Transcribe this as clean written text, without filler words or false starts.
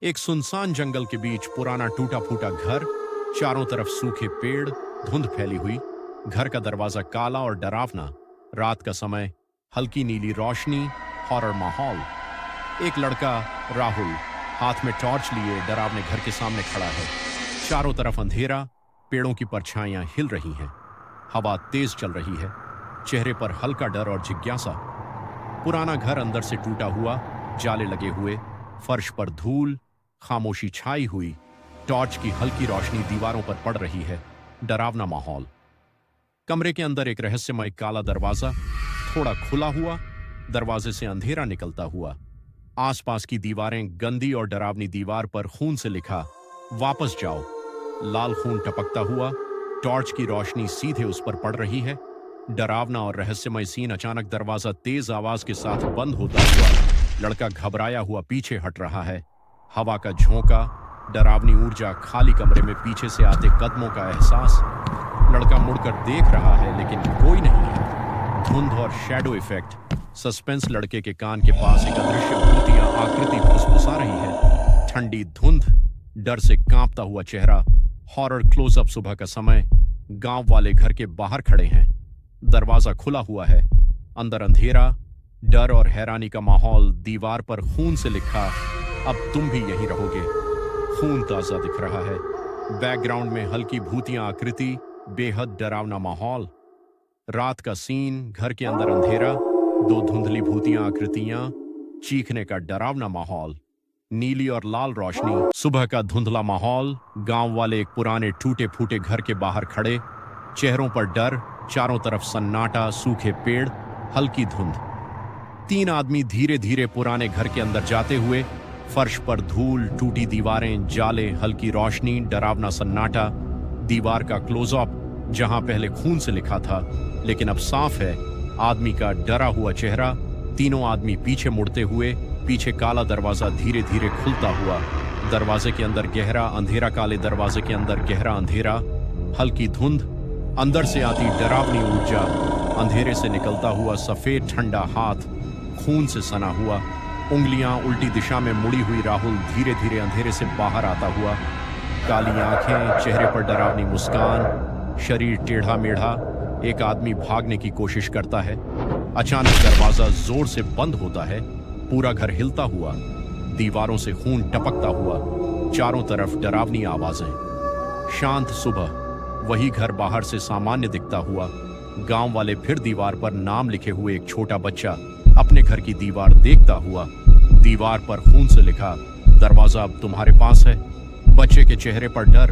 एक सुनसान जंगल के बीच पुराना टूटा फूटा घर, चारों तरफ सूखे पेड़, धुंध फैली हुई। घर का दरवाजा काला और डरावना। रात का समय, हल्की नीली रोशनी, हॉरर माहौल। एक लड़का, राहुल, हाथ में टॉर्च लिए डरावने घर के सामने खड़ा है। चारों तरफ अंधेरा, पेड़ों की परछाइयां हिल रही हैं। हवा तेज चल रही है, चेहरे पर हल्का डर और जिज्ञासा। पुराना घर अंदर से टूटा हुआ, जाले लगे हुए, फर्श पर धूल, खामोशी छाई हुई। टॉर्च की हल्की रोशनी दीवारों पर पड़ रही है। डरावना माहौल। कमरे के अंदर एक रहस्यमय काला दरवाजा, थोड़ा खुला हुआ, दरवाजे से अंधेरा निकलता हुआ। आसपास की दीवारें गंदी और डरावनी। दीवार पर खून से लिखा, वापस जाओ। लाल खून टपकता हुआ, टॉर्च की रोशनी सीधे उस पर पड़ रही है। डरावना और रहस्यमय सीन। अचानक दरवाजा तेज आवाज के साथ बंद होता हुआ, लड़का घबराया हुआ पीछे हट रहा है। हवा का झोंका, डरावनी ऊर्जा, खाली कमरे में पीछे से आते कदमों का एहसास। लड़का मुड़कर देख रहा है लेकिन कोई नहीं है। धुंध और शैडो इफेक्ट। सस्पेंस। लड़के के कान के पास एक अदृश्य भूतिया आकृति फुसफुसा रही है। ठंडी धुंध, डर से कांपता हुआ चेहरा। Horror closeup. सुबह का समय, गांव वाले घर के बाहर खड़े हैं। दरवाजा खुला हुआ है, अंदर अंधेरा, डर और हैरानी का माहौल। दीवार पर खून से लिखा, अब तुम भी यहीं रहोगे। खून ताजा दिख रहा है। बैकग्राउंड में हल्की भूतिया आकृति, बेहद डरावना माहौल। रात का सीन, घर के अंदर अंधेरा, दो धुंधली भूतिया आकृतियां, चीखने का डरावना माहौल। नीली और लाल रोशनी। सुबह का धुंधला माहौल। गांव वाले एक पुराने टूटे फूटे घर के बाहर खड़े, चेहरों पर डर, चारों तरफ सन्नाटा, सूखे पेड़, हल्की धुंध। 3 आदमी धीरे धीरे पुराने घर के अंदर जाते हुए। फर्श पर धूल, टूटी दीवारें, जाले, हल्की रोशनी, डरावना सन्नाटा। दीवार का क्लोजअप, जहां पहले खून से लिखा था लेकिन अब साफ है। आदमी का डरा हुआ चेहरा। तीनों आदमी पीछे मुड़ते हुए। पीछे काला दरवाजा धीरे धीरे खुलता हुआ। दरवाजे के अंदर गहरा अंधेरा। काले दरवाजे के अंदर गहरा अंधेरा, हल्की धुंध। अंदर से आती डरावनी ऊर्जा। अंधेरे से निकलता हुआ सफेद ठंडा हाथ, खून से सना हुआ। उंगलियां उल्टी दिशा में मुड़ी हुई। राहुल धीरे धीरे अंधेरे से बाहर आता हुआ। काली आंखें, चेहरे पर डरावनी मुस्कान, शरीर टेढ़ा मेढ़ा। एक आदमी भागने की कोशिश करता है। अचानक दरवाजा जोर से बंद होता है। पूरा घर हिलता हुआ, दीवारों से खून टपकता हुआ। चारों तरफ डरावनी आवाजें। शांत सुबह, वही घर बाहर से सामान्य दिखता हुआ। गांव वाले फिर दीवार पर नाम लिखे हुए एक छोटा बच्चा अपने घर की दीवार देखता हुआ। दीवार पर खून से लिखा, दरवाजा अब तुम्हारे पास है। बच्चे के चेहरे पर डर,